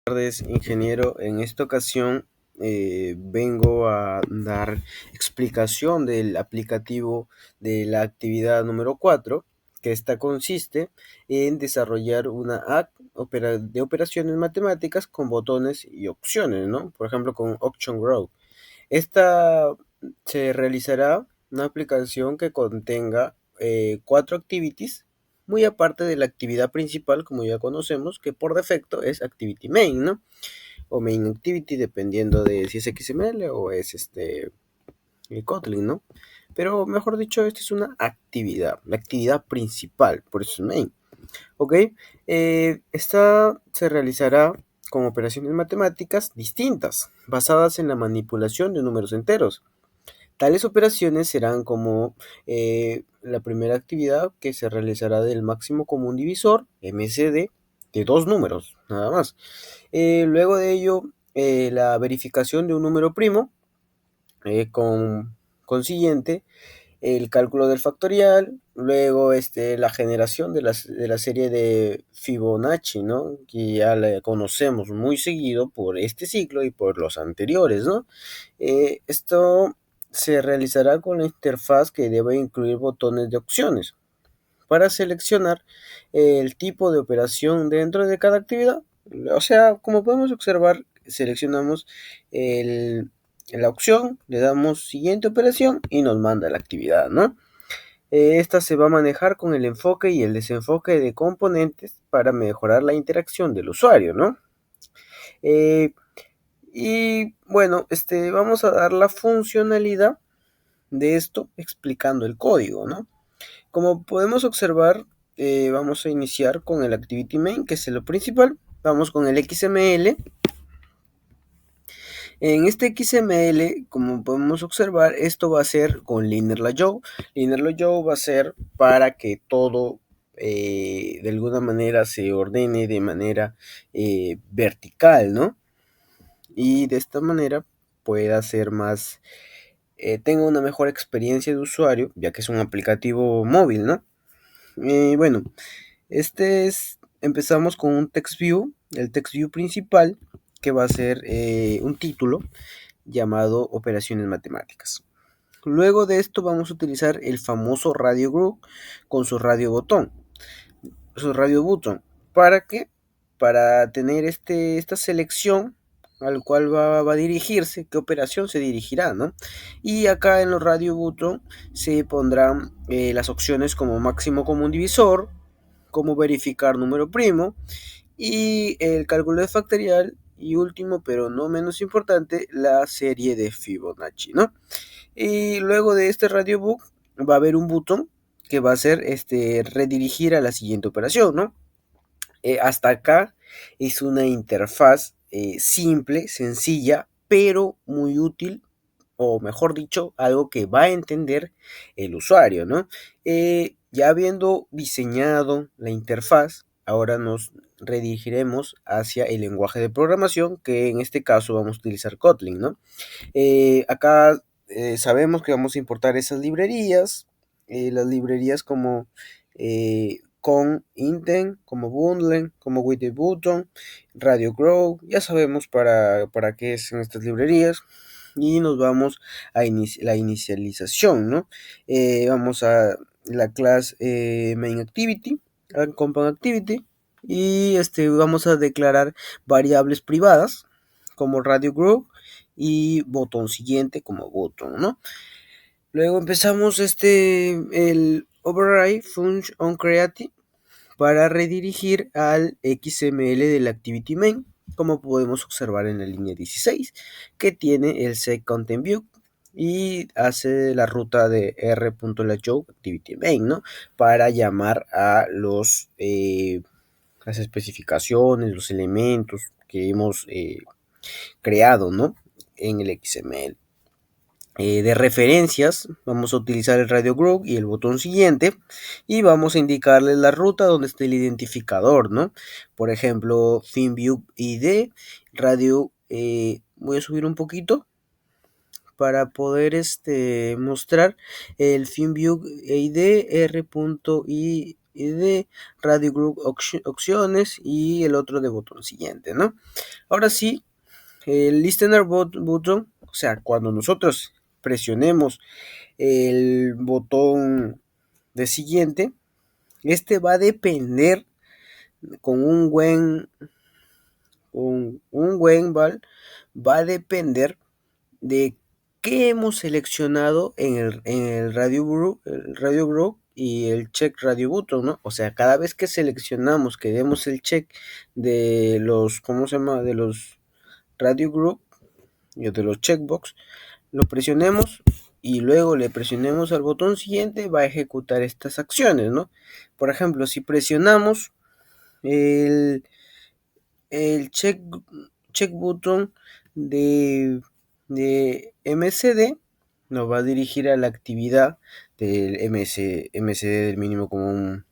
Buenas tardes, ingeniero. En esta ocasión vengo a dar explicación del aplicativo de la actividad número 4, que esta consiste en desarrollar una app de operaciones matemáticas con botones y opciones, ¿no? Por ejemplo, con Option Grow. Esta se realizará una aplicación que contenga 4 activities, muy aparte de la actividad principal, como ya conocemos, que por defecto es Activity Main, ¿no? O Main Activity, dependiendo de si es XML o es Kotlin, ¿no? Pero mejor dicho, esta es una actividad, la actividad principal, por eso es Main. ¿Ok? Esta se realizará con operaciones matemáticas distintas, basadas en la manipulación de números enteros. Tales operaciones serán como la primera actividad, que se realizará del máximo común divisor, MCD, de 2 números, nada más. Luego de ello, la verificación de un número primo, con consiguiente el cálculo del factorial, luego la generación de la serie de Fibonacci, ¿no? Que ya la conocemos muy seguido por este ciclo y por los anteriores, ¿no? Esto se realizará con la interfaz que debe incluir botones de opciones para seleccionar el tipo de operación dentro de cada actividad. O sea, como podemos observar, seleccionamos la opción, le damos siguiente operación y nos manda la actividad, ¿no? Esta se va a manejar con el enfoque y el desenfoque de componentes para mejorar la interacción del usuario, ¿no? Eh, y bueno, vamos a dar la funcionalidad de esto explicando el código, ¿no? Como podemos observar, vamos a iniciar con el Activity Main, que es lo principal. Vamos con el XML. En este XML, como podemos observar, esto va a ser con Linear.Layout. Linear.Layout va a ser para que todo de alguna manera se ordene de manera vertical, ¿no? Y de esta manera pueda ser más, tenga una mejor experiencia de usuario, ya que es un aplicativo móvil, ¿no? Bueno, empezamos con un text view, el text view principal, que va a ser un título llamado Operaciones Matemáticas. Luego de esto vamos a utilizar el famoso radio group con su radio botón, ¿para qué? Para tener esta selección al cual va a dirigirse, qué operación se dirigirá, ¿no? Y acá en los radio button se pondrán las opciones como máximo común divisor, cómo verificar número primo y el cálculo de factorial, y último pero no menos importante, la serie de Fibonacci, ¿no? Y luego de este radio book va a haber un botón que va a ser redirigir a la siguiente operación, ¿no? Hasta acá es una interfaz simple, sencilla, pero muy útil, o mejor dicho, algo que va a entender el usuario, ¿no? Ya habiendo diseñado la interfaz, ahora nos redirigiremos hacia el lenguaje de programación, que en este caso vamos a utilizar Kotlin, ¿no? Acá sabemos que vamos a importar esas librerías, las librerías como con Intent, como Bundlen, como With the Button, Radio Grow, ya sabemos para qué son estas librerías. Y nos vamos a la inicialización, ¿no? Vamos a la clase Main Activity, Compound Activity, y vamos a declarar variables privadas como Radio Group y botón siguiente como botón, ¿no? Luego empezamos el override function on create para redirigir al XML del Activity Main, como podemos observar en la línea 16, que tiene el setContentView y hace la ruta de r.layout Activity Main, ¿no? Para llamar a las especificaciones, los elementos que hemos creado, ¿no? En el XML. De referencias, vamos a utilizar el radio group y el botón siguiente, y vamos a indicarle la ruta donde esté el identificador, ¿no? Por ejemplo, ThemeView ID, radio, voy a subir un poquito para poder mostrar el ThemeView ID R.I de radio group opciones y el otro de botón siguiente, ¿no? Ahora sí, el listener button, o sea, cuando nosotros presionemos el botón de siguiente, este va a depender con un va a depender de qué hemos seleccionado en el radio group y el check radio button, ¿no? O sea, cada vez que seleccionamos, que demos el check de los, ¿cómo se llama? De los radio group y de los checkbox, lo presionemos y luego le presionemos al botón siguiente, va a ejecutar estas acciones, ¿no? Por ejemplo, si presionamos el check button de MCD, nos va a dirigir a la actividad del MCD del mínimo común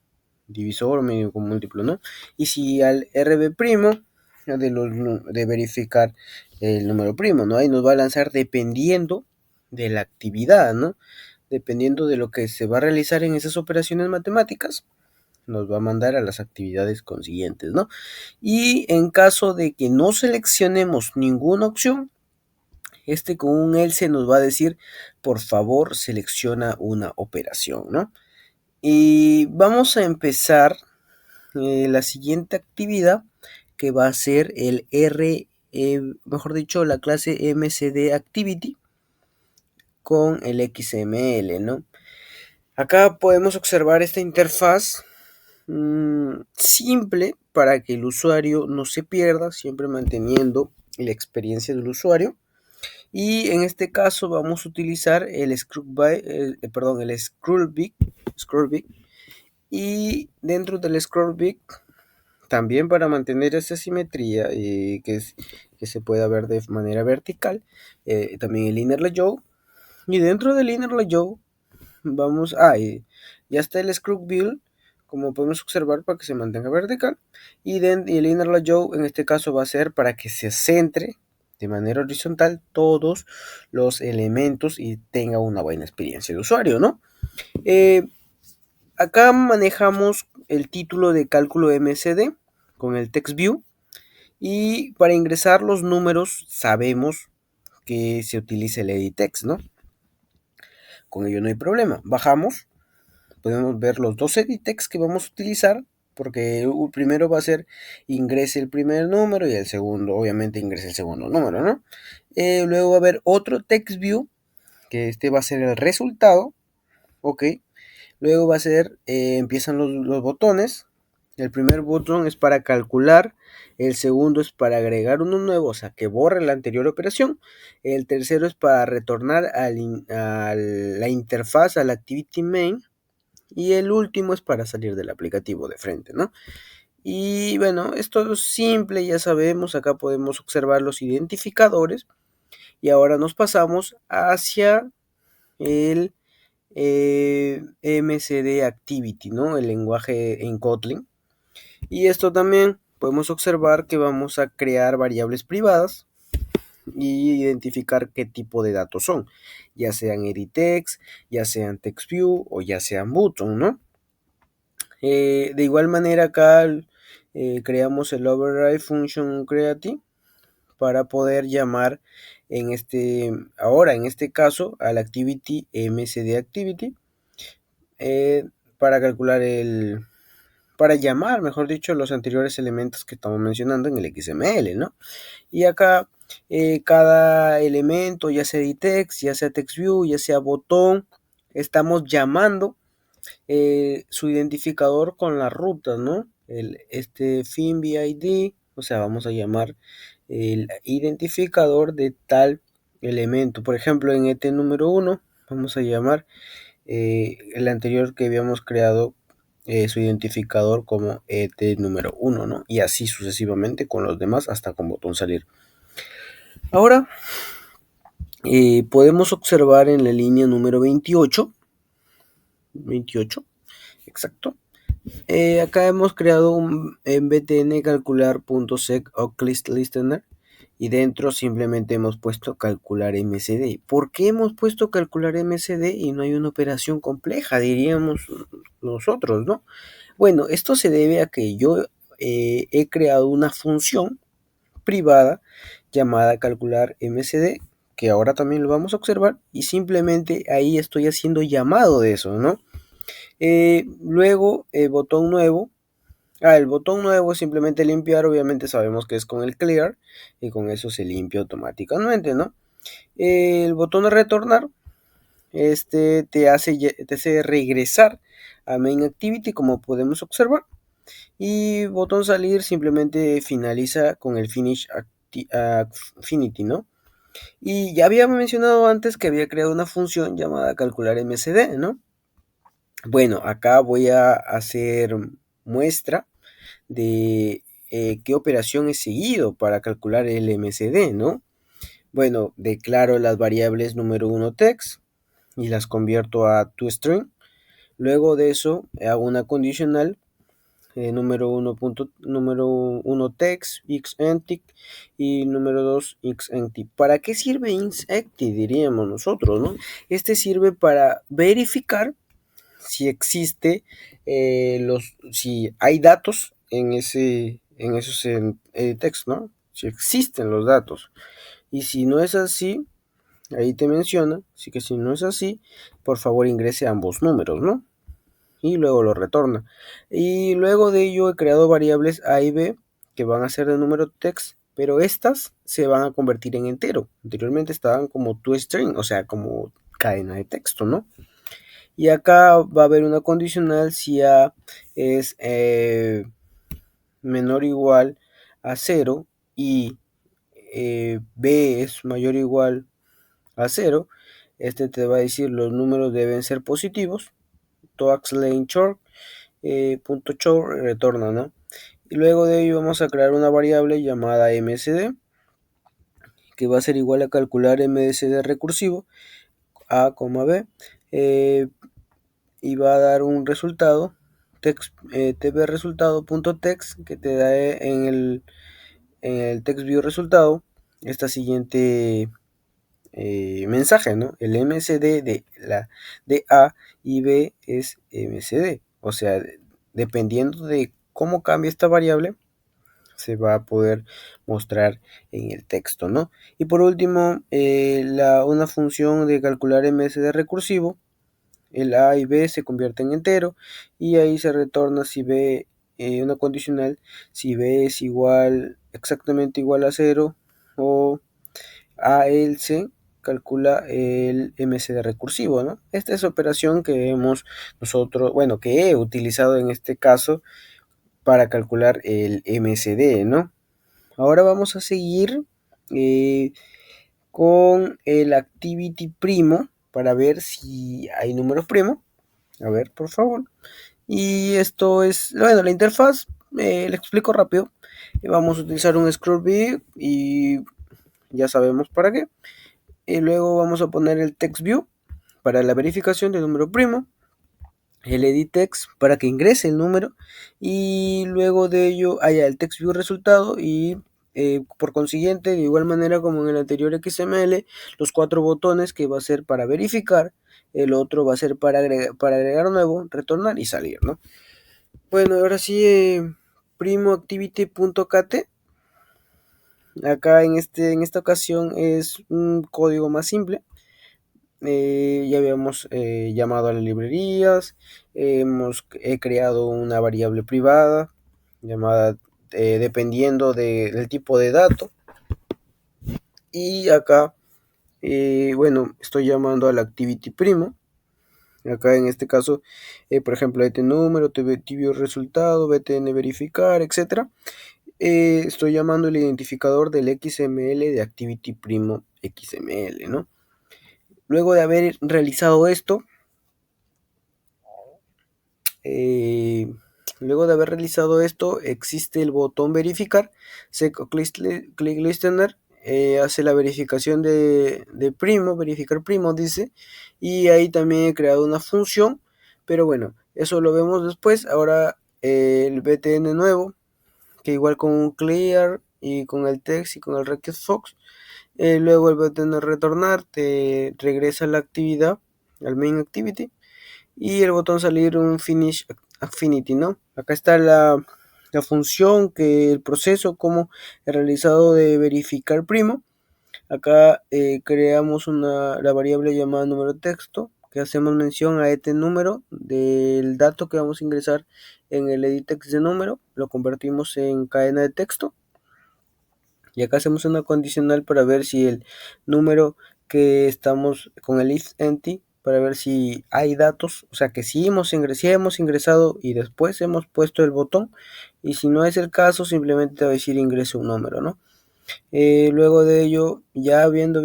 divisor o mínimo común múltiplo, ¿no? Y si al RB', de verificar el número primo, ¿no? Ahí nos va a lanzar dependiendo de la actividad, ¿no? Dependiendo de lo que se va a realizar en esas operaciones matemáticas, nos va a mandar a las actividades consiguientes, ¿no? Y en caso de que no seleccionemos ninguna opción, con un else nos va a decir, por favor, selecciona una operación, ¿no? Y vamos a empezar la siguiente actividad, que va a ser el mejor dicho, la clase MCD Activity con el XML, ¿no? Acá podemos observar esta interfaz simple para que el usuario no se pierda, siempre manteniendo la experiencia del usuario. Y en este caso vamos a utilizar el scroll big, y dentro del scroll big también para mantener esa simetría que se pueda ver de manera vertical, también el inner layout. Y dentro del inner layout vamos ya está el scroll build, como podemos observar, para que se mantenga vertical, y el inner layout en este caso va a ser para que se centre de manera horizontal todos los elementos y tenga una buena experiencia de usuario, ¿no? Acá manejamos el título de cálculo MCD con el text view, y para ingresar los números sabemos que se utiliza el edit text, ¿no? Con ello no hay problema. Bajamos, podemos ver los dos edit text que vamos a utilizar, porque el primero va a ser ingrese el primer número y el segundo obviamente ingrese el segundo número, ¿no? Luego va a haber otro text view, que este va a ser el resultado, ok. Luego va a ser, empiezan los botones. El primer botón es para calcular, el segundo es para agregar uno nuevo, o sea, que borre la anterior operación. El tercero es para retornar a la interfaz, al activity main. Y el último es para salir del aplicativo de frente, ¿no? Y bueno, esto es simple, ya sabemos, acá podemos observar los identificadores. Y ahora nos pasamos hacia el MCD Activity, ¿no? El lenguaje en Kotlin. Y esto también podemos observar que vamos a crear variables privadas y identificar qué tipo de datos son, ya sean edit text, ya sean text view o ya sean button, ¿no? De igual manera acá creamos el override function create para poder llamar en este caso al activity MCD activity, para calcular para llamar, mejor dicho, los anteriores elementos que estamos mencionando en el XML, ¿no? Y acá cada elemento, ya sea edit text, ya sea text view, ya sea botón, estamos llamando su identificador con la ruta, ¿no? FIN-BID, o sea, vamos a llamar el identificador de tal elemento. Por ejemplo, en este número 1, vamos a llamar el anterior que habíamos creado, su identificador como número 1, ¿no? Y así sucesivamente con los demás hasta con botón salir. Ahora podemos observar en la línea número 28, exacto. Acá hemos creado un btn calcular.sec oclist listener y dentro simplemente hemos puesto calcular MCD. ¿Por qué hemos puesto calcular MCD y no hay una operación compleja, diríamos nosotros, ¿no? Bueno, esto se debe a que yo he creado una función privada llamada calcular MCD, que ahora también lo vamos a observar, y simplemente ahí estoy haciendo llamado de eso, ¿no? Luego, botón nuevo. El botón nuevo es simplemente limpiar, obviamente sabemos que es con el clear, y con eso se limpia automáticamente, ¿no? El botón de retornar, te hace regresar a main activity, como podemos observar. Y botón salir simplemente finaliza con el finish activity, ¿no? Y ya había mencionado antes que había creado una función llamada calcular MCD, ¿no? Bueno, acá voy a hacer muestra de qué operación he seguido para calcular el MCD, ¿no? Bueno, declaro las variables número 1 text y las convierto a toString. Luego de eso hago una condicional número 1 text xempty y número 2 xempty. ¿Para qué sirve xempty? Diríamos nosotros, ¿no? Este sirve para verificar si existe si hay datos en esos text, ¿no? Si existen los datos. Y si no es así, ahí te menciona, así que si no es así, por favor ingrese ambos números, ¿no? Y luego lo retorna. Y luego de ello he creado variables A y B que van a ser de número text, pero estas se van a convertir en entero. Anteriormente estaban como toString, o sea, como cadena de texto, ¿no? Y acá va a haber una condicional si A es menor o igual a 0 y B es mayor o igual a 0. Este te va a decir los números deben ser positivos. toaxLaneShort punto show retorna, ¿no? Y luego de ello vamos a crear una variable llamada msd que va a ser igual a calcular msd recursivo a, b y va a dar un resultado text, tv resultado.text que te da en el text view resultado esta siguiente mensaje, ¿no? El MCD de A y B es MCD. O sea, dependiendo de cómo cambie esta variable, se va a poder mostrar en el texto, ¿no? Y por último, una función de calcular MCD recursivo, el A y B se convierten en entero y ahí se retorna si B, una condicional, si B es exactamente igual a 0 o a else calcula el MCD recursivo, ¿no? Esta es operación que que he utilizado en este caso para calcular el MCD, ¿no? Ahora vamos a seguir eh, con el activity primo para ver si hay números primos. A ver, por favor. Y esto es, bueno, la interfaz, le explico rápido. Vamos a utilizar un scroll view y ya sabemos para qué. Y luego vamos a poner el text view para la verificación del número primo, el edit text para que ingrese el número y luego de ello haya el text view resultado y por consiguiente, de igual manera como en el anterior XML, los 4 botones que va a ser para verificar, el otro va a ser para agregar nuevo, retornar y salir, ¿no? Bueno, ahora sí, primoActivity.kt. Acá en esta ocasión es un código más simple. Ya habíamos llamado a las librerías, he creado una variable privada llamada dependiendo del tipo de dato. Y acá, bueno, estoy llamando al activity primo. Acá en este caso, por ejemplo, este número, tibio resultado, btn verificar, etc. Estoy llamando el identificador del XML de activity primo XML, ¿no? Luego de haber realizado esto, Eh, luego de haber realizado esto, existe el botón verificar. Click listener hace la verificación de primo, verificar primo, dice. Y ahí también he creado una función. Pero bueno, eso lo vemos después. Ahora el btn nuevo, que igual con un clear y con el text y con el request fox. Luego el btn retornar te regresa la actividad, al main activity y el botón salir un finish affinity, ¿no? Acá está la función, que el proceso como he realizado de verificar primo. Acá creamos la variable llamada número texto, que hacemos mención a este número del dato que vamos a ingresar en el edit-text de número, lo convertimos en cadena de texto, y acá hacemos una condicional para ver si el número que estamos con el if empty, para ver si hay datos, o sea que si hemos ingresado y después hemos puesto el botón, y si no es el caso simplemente va a decir ingrese un número, ¿no? Luego de ello, ya habiendo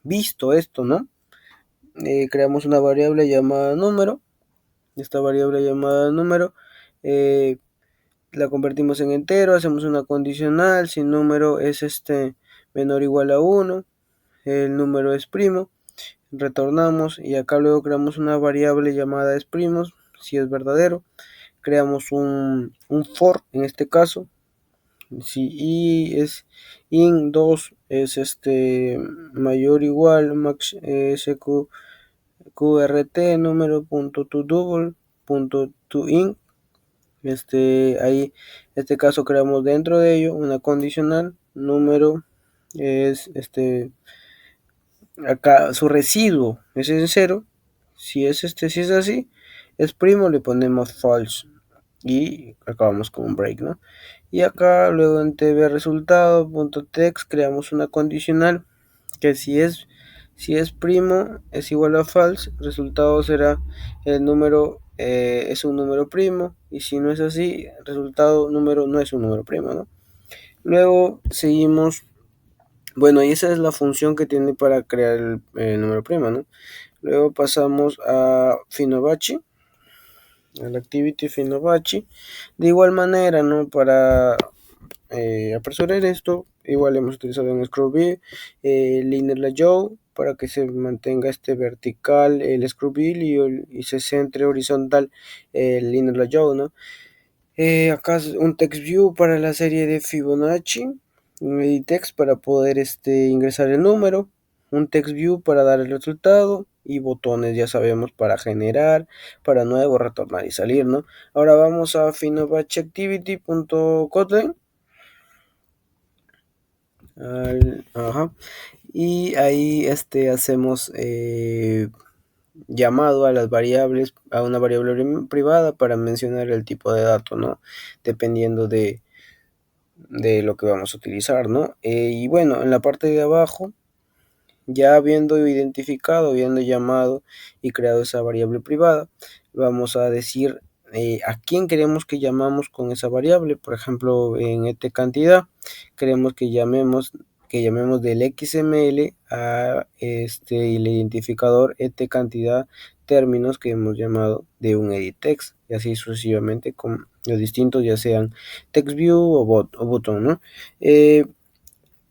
visto esto, ¿no? Creamos una variable llamada número. Esta variable llamada número eh, la convertimos en entero, hacemos una condicional. Si el número es menor o igual a 1, el número es primo, retornamos, y acá luego creamos una variable llamada es primos. Si es verdadero, creamos un for en este caso. Si i es in 2 es mayor o igual max sqrt número punto to double punto to in, ahí este caso creamos dentro de ello una condicional. Número es acá su residuo es en cero. Si es así, es primo, le ponemos false y acabamos con un break, ¿no? Y acá luego en tv resultado.text creamos una condicional que si es primo es igual a false, resultado será el número es un número primo, y si no es así, resultado número no es un número primo, ¿no? Luego seguimos, bueno, y esa es la función que tiene para crear el número primo, ¿no? Luego pasamos a Fibonacci, al activity Fibonacci. De igual manera, ¿no? Para apresurar esto, igual hemos utilizado un scroll wheel, linear layout, para que se mantenga vertical el scroll wheel y se centre horizontal el linear layout, ¿no? Acá un text view para la serie de Fibonacci, un edit text para poder ingresar el número, un text view para dar el resultado, y botones, ya sabemos, para generar, para nuevo, retornar y salir, ¿no? Ahora vamos a fibonacciactivity.kotlin. Ajá. Y ahí hacemos llamado a las variables, a una variable privada para mencionar el tipo de dato, ¿no? Dependiendo de lo que vamos a utilizar, ¿no? Y bueno, en la parte de abajo, ya habiendo identificado, habiendo llamado y creado esa variable privada, vamos a decir a quién queremos que llamamos con esa variable. Por ejemplo, en cantidad queremos que llamemos del XML a el identificador cantidad términos que hemos llamado de un edit text, y así sucesivamente con los distintos, ya sean text view o botón, ¿no?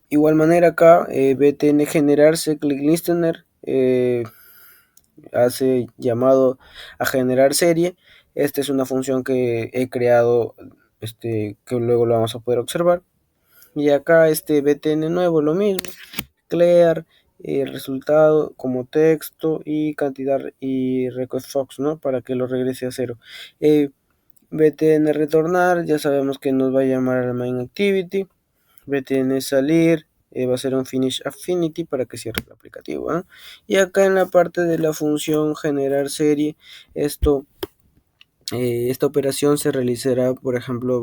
Igual manera acá btn generarse click listener hace llamado a generar serie. Esta es una función que he creado, que luego lo vamos a poder observar. Y acá btn nuevo lo mismo, clear el resultado como texto y cantidad y request fox, ¿no? Para que lo regrese a cero. Btn retornar, ya sabemos que nos va a llamar a la main activity. Btn salir, va a ser un finish affinity para que cierre el aplicativo, ¿no? Y acá en la parte de la función generar serie, esta operación se realizará, por ejemplo,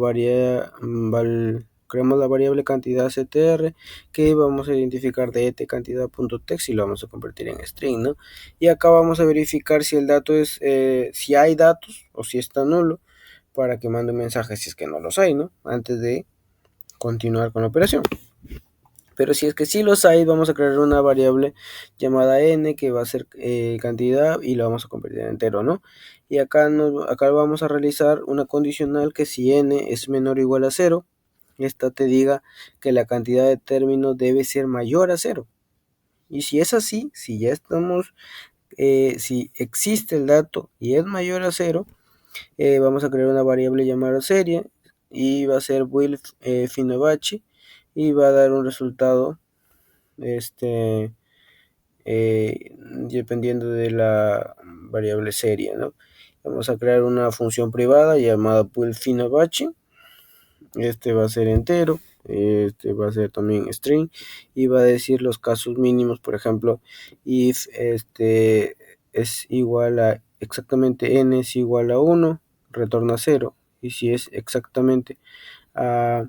creamos la variable cantidad ctr, que vamos a identificar de cantidad.text y lo vamos a convertir en string, ¿no? Y acá vamos a verificar si el dato si hay datos o si está nulo, para que mande un mensaje si es que no los hay, ¿no? Antes de continuar con la operación. Pero si es que sí los hay, vamos a crear una variable llamada n, que va a ser cantidad, y lo vamos a convertir en entero, ¿no? Y acá vamos a realizar una condicional que si n es menor o igual a 0, esta te diga que la cantidad de términos debe ser mayor a 0. Y si es así, si ya estamos, si existe el dato y es mayor a 0, vamos a crear una variable llamada serie, y va a ser will Fibonacci, y va a dar un resultado dependiendo de la variable serie, ¿no? Vamos a crear una función privada llamada pull_Fibonacci. Este va a ser entero, este va a ser también string y va a decir los casos mínimos. Por ejemplo, if este es igual a exactamente n es igual a 1, retorna 0, y si es exactamente a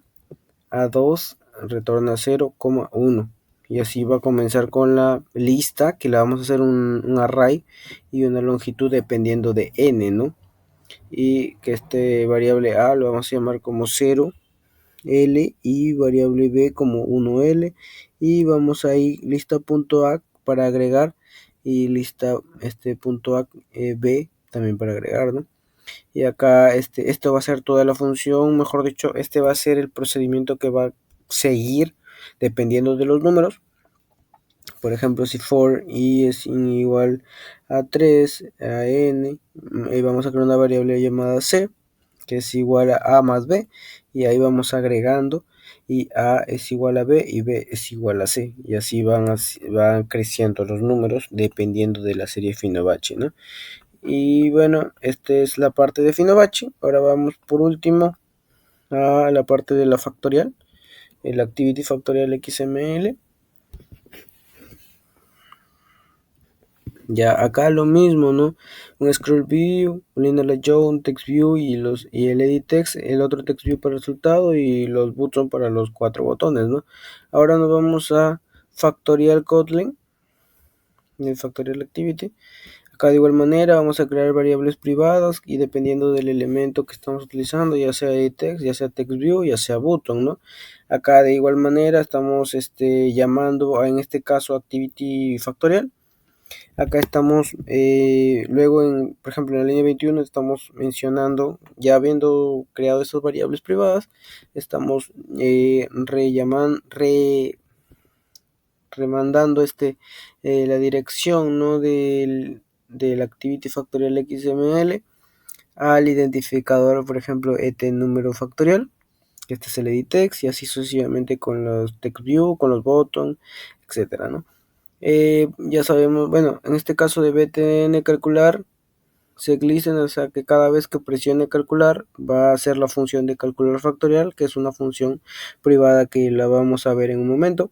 2, retorna 0,1. Y así va a comenzar con la lista, que la vamos a hacer un array y una longitud dependiendo de n, ¿no? Y que este variable a lo vamos a llamar como 0 L y variable b como 1L, y vamos a ir lista.a para agregar y lista punto a b también para agregar, ¿no? Y acá esto va a ser toda la función, mejor dicho, este va a ser el procedimiento que va a seguir dependiendo de los números. Por ejemplo, si for i es igual a 3 a n, vamos a crear una variable llamada c, que es igual a más b, y ahí vamos agregando, y a es igual a b y b es igual a c, y así van creciendo los números dependiendo de la serie Fibonacci, ¿no? Y bueno, esta es la parte de Fibonacci. Ahora vamos por último a la parte de la factorial, el activity factorial XML. Ya acá lo mismo, ¿no? Un scroll view, un linear layout, text view y el edit text, el otro text view para el resultado y los buttons para los 4 botones, ¿no? Ahora nos vamos a factorial Kotlin, el factorial activity. Acá de igual manera vamos a crear variables privadas y dependiendo del elemento que estamos utilizando, ya sea edit text, ya sea text view, ya sea button, ¿no? Acá de igual manera estamos llamando en este caso activity factorial. Acá estamos, luego por ejemplo en la línea 21 estamos mencionando, ya habiendo creado esas variables privadas, estamos remandando la dirección, ¿no? del activity factorial XML al identificador, por ejemplo, número factorial, que este es el edit text, y así sucesivamente con los text view, con los buttons, etcétera, ¿no? Ya sabemos, bueno, en este caso de btn calcular, se o sea que cada vez que presione calcular va a hacer la función de calcular factorial, que es una función privada que la vamos a ver en un momento.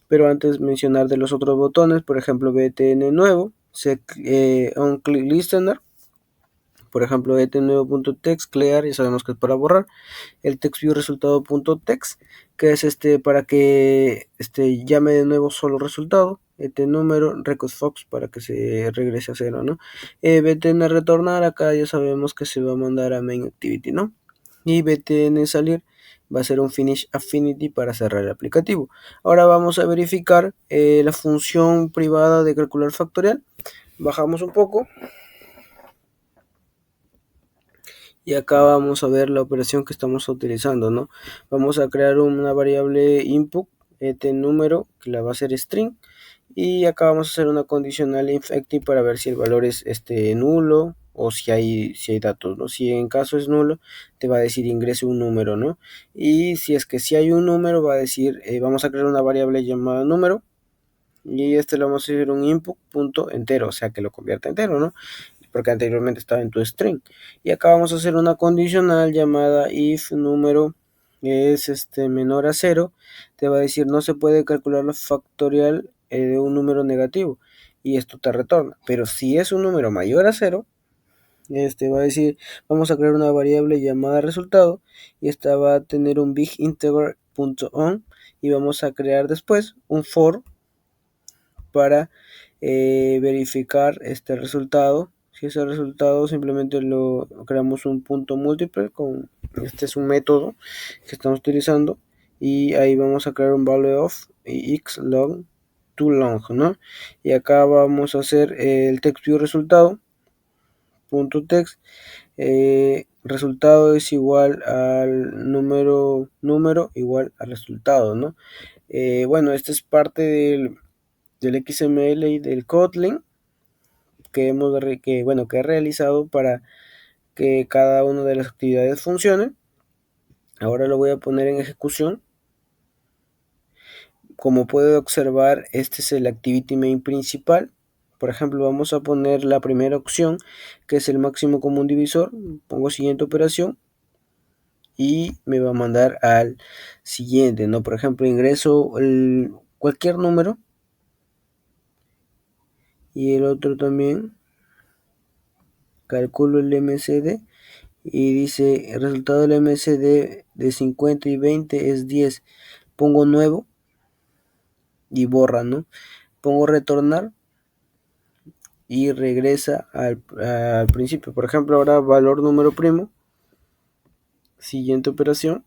Pero antes mencionar de los otros botones, por ejemplo btn nuevo, on click listener, por ejemplo nuevo.text clear, ya sabemos que es para borrar, el text view resultado.text, que es para que llame de nuevo solo resultado, número record fox para que se regrese a cero, ¿no? btn retornar, acá ya sabemos que se va a mandar a main activity, ¿no? Y btn salir va a ser un finish affinity para cerrar el aplicativo. Ahora vamos a verificar la función privada de calcular factorial. Bajamos un poco y acá vamos a ver la operación que estamos utilizando, ¿no? Vamos a crear una variable input, número, que la va a ser string, y acá vamos a hacer una condicional infecting para ver si el valor es nulo o si hay datos, ¿no? Si en caso es nulo, te va a decir ingrese un número, ¿no? Y si es que si hay un número, va a decir, vamos a crear una variable llamada número, y le vamos a decir un input punto entero, o sea que lo convierta entero, ¿no? Porque anteriormente estaba en tu string. Y acá vamos a hacer una condicional llamada if número es menor a 0, te va a decir no se puede calcular la factorial de un número negativo, y esto te retorna. Pero si es un número mayor a 0, va a decir vamos a crear una variable llamada resultado, y esta va a tener un big integer .on, y vamos a crear después un for para verificar este resultado. Si ese resultado simplemente lo creamos un punto múltiple con este es un método que estamos utilizando, y ahí vamos a crear un value of x long to long, ¿no? Y acá vamos a hacer el text view resultado punto text, resultado es igual al número igual al resultado, ¿no? Bueno, esta es parte del XML y del Kotlin que he realizado para que cada una de las actividades funcione. Ahora lo voy a poner en ejecución. Como puede observar, este es el activity main principal, Por ejemplo, vamos a poner la primera opción, que es el máximo común divisor. Pongo siguiente operación y me va a mandar al siguiente, ¿no? Por ejemplo, ingreso cualquier número y el otro también. Calculo el MCD y dice el resultado del MCD de 50 y 20 es 10. Pongo nuevo y borra, ¿no? Pongo retornar y regresa al principio. Por ejemplo, ahora valor número primo. Siguiente operación.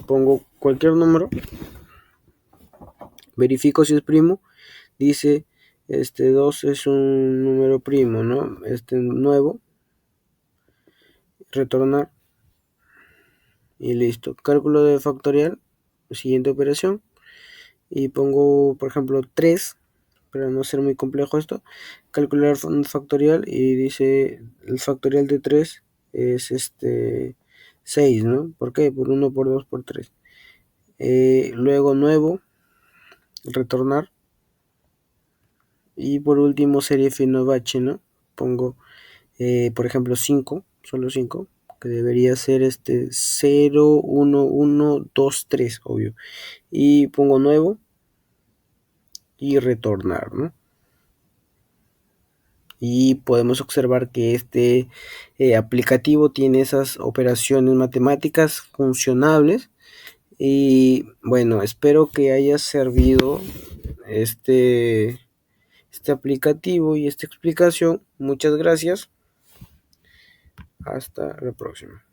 Pongo cualquier número. Verifico si es primo. Dice 2 es un número primo, ¿no? Nuevo. Retornar. Y listo. Cálculo de factorial. Siguiente operación. Y pongo, por ejemplo, 3. Para no ser muy complejo esto, calcular un factorial y dice el factorial de 3 es 6, ¿no? ¿Por qué? Por 1, por 2, por 3. Luego nuevo, retornar. Y por último serie Fibonacci, ¿no? Pongo, por ejemplo, 5, solo 5, que debería ser 0, 1, 1, 2, 3, obvio. Y pongo nuevo y retornar, ¿no? Y podemos observar que este aplicativo tiene esas operaciones matemáticas funcionables. Y bueno, espero que haya servido este aplicativo y esta explicación. Muchas gracias. Hasta la próxima.